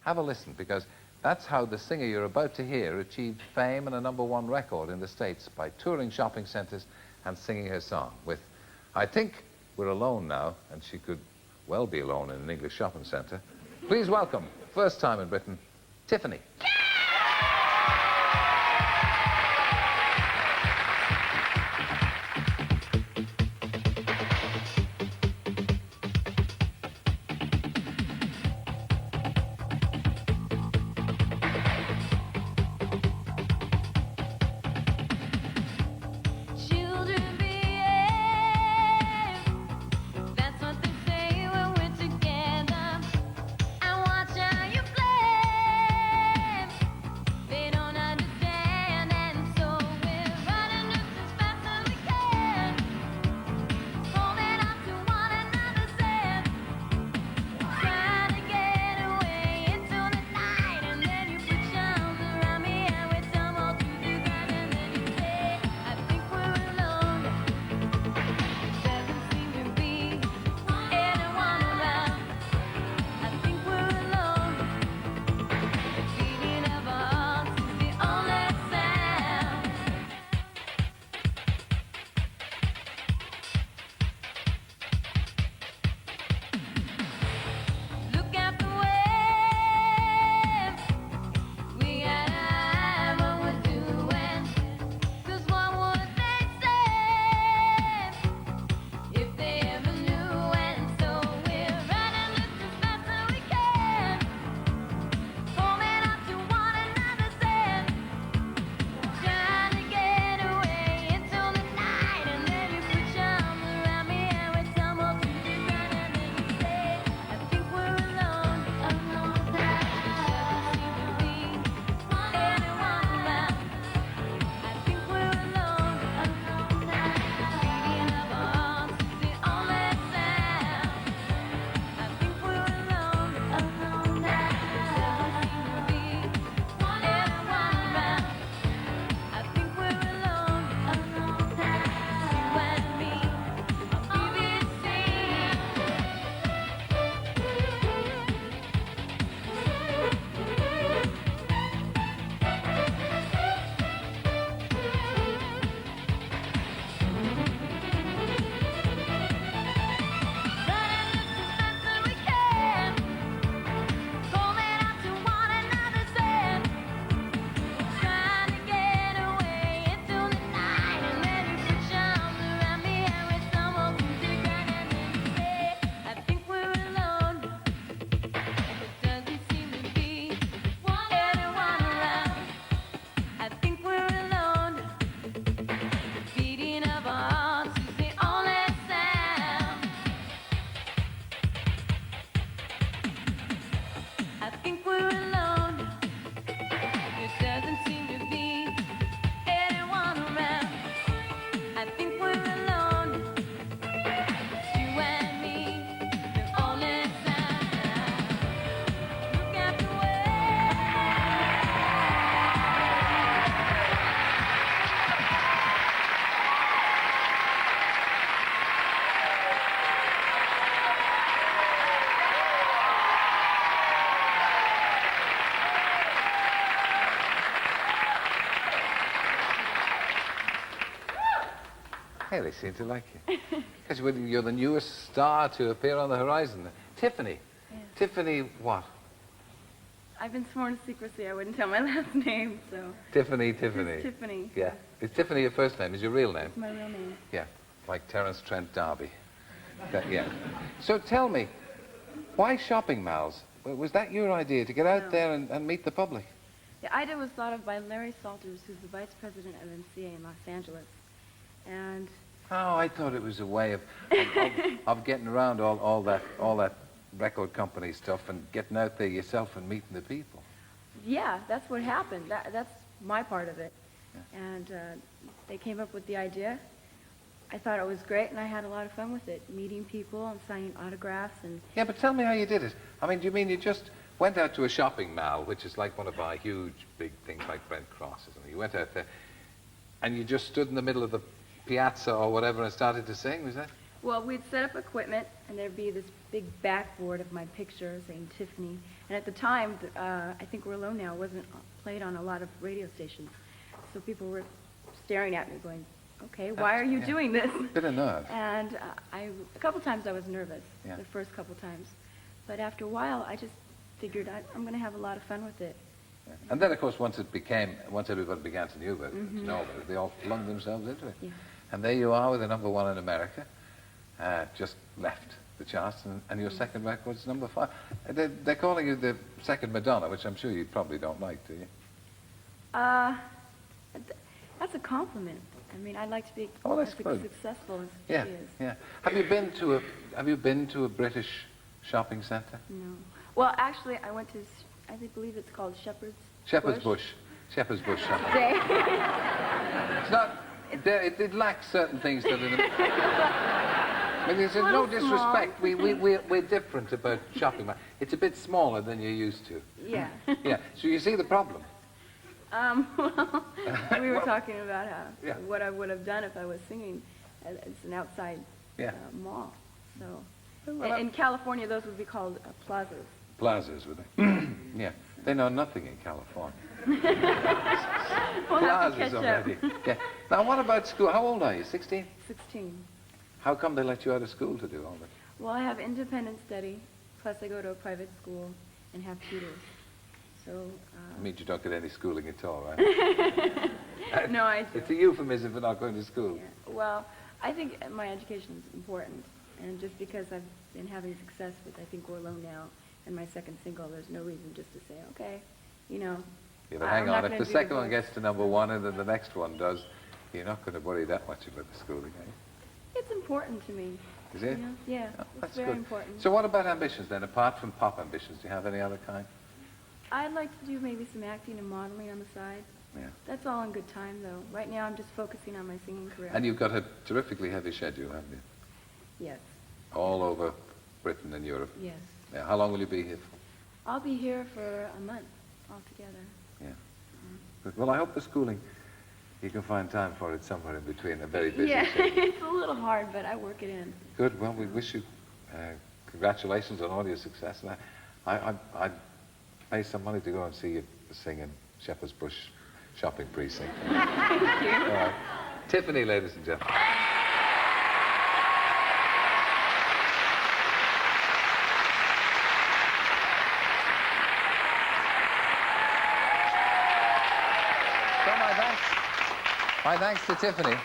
Have a listen, because that's how the singer you're about to hear achieved fame and a #1 record in the States by touring shopping centres and singing her song with, I think we're alone now, and she could well be alone in an English shopping centre. Please welcome, first time in Britain, Tiffany. Hey, they seem to like you. Because you're the newest star to appear on the horizon. Tiffany. Yeah. Tiffany what? I've been sworn to secrecy. I wouldn't tell my last name, so... Tiffany. It's Tiffany. Yeah. Is Tiffany your first name? Is your real name? It's my real name. Yeah. Like Terence Trent D'Arby. Yeah. So tell me, why shopping malls? Was that your idea, to get out there and meet the public? The idea was thought of by Larry Salters, who's the vice president of MCA in Los Angeles. And... Oh, I thought it was a way of getting around all that record company stuff and getting out there yourself and meeting the people. Yeah, that's what happened. That's my part of it. Yeah. And they came up with the idea. I thought it was great, and I had a lot of fun with it, meeting people and signing autographs. And Yeah, but tell me how you did it. I mean, do you mean you just went out to a shopping mall, which is like one of our huge, big things like Brent Cross, isn't it? You went out there, and you just stood in the middle of the piazza or whatever and started to sing, was that? Well, we'd set up equipment, and there'd be this big backboard of my picture saying Tiffany. And at the time, I Think We're Alone Now wasn't played on a lot of radio stations. So people were staring at me going, okay, why are you Yeah. doing this? Bit of nerve. And a couple times I was nervous, Yeah. the first couple times. But after a while, I just figured I'm going to have a lot of fun with it. Yeah. And then, of course, once everybody began to know about it, they all flung themselves into it. Yeah. And there you are with the #1 in America, just left the charts, and your second record's #5. They're calling you the second Madonna, which I'm sure you probably don't like, do you? That's a compliment. I mean, I'd like to be Oh, that's as good. successful as Yeah, she is. yeah. Have you been to a British shopping centre? No. Well, actually, I went to, I believe it's called Shepherd's Bush shopping. Day. It's not. It lacks certain things that are. I mean, there's no Little disrespect. We're different about shopping. It's a bit smaller than you're used to. Yeah. Yeah. So you see the problem. Well, we were Well, talking about yeah. what I would have done if I was singing. It's an outside Yeah. mall. So, Well, in California, those would be called plazas. Plazas, would they? Yeah. They know nothing in California. We'll have to Plazas catch already. up. Yeah. Now, what about school? How old are you? 16? 16. How come they let you out of school to do all that? Well, I have independent study, plus I go to a private school and have tutors. So, It means you don't get any schooling at all, right? no, I do. It's a euphemism for not going to school. Yeah. Well, I think my education is important, and just because I've been having success with I Think We're Alone Now and my second single, there's no reason just to say, okay, you know. Yeah, but I'm hang not on, if gonna the do second one voice. gets to #1 and then the next one does, you're not going to worry that much about the schooling, are you? It's important to me. Is it? You know? Yeah, Oh, it's that's very good. important. So what about ambitions then, apart from pop ambitions? Do you have any other kind? I'd like to do maybe some acting and modeling on the side. Yeah. That's all in good time, though. Right now, I'm just focusing on my singing career. And you've got a terrifically heavy schedule, haven't you? Yes, All over Britain and Europe. yes. Yeah. How long will you be here for? I'll be here for a month altogether. Yeah. Good. Well, I hope the schooling, you can find time for it somewhere in between a very busy Yeah, schedule. it's a little hard, but I work it in. Good. Well, we wish you congratulations on all your success. And I'd pay some money to go and see you sing in Shepherd's Bush shopping precinct. Thank you. All right. Tiffany, ladies and gentlemen. So my thanks to Tiffany.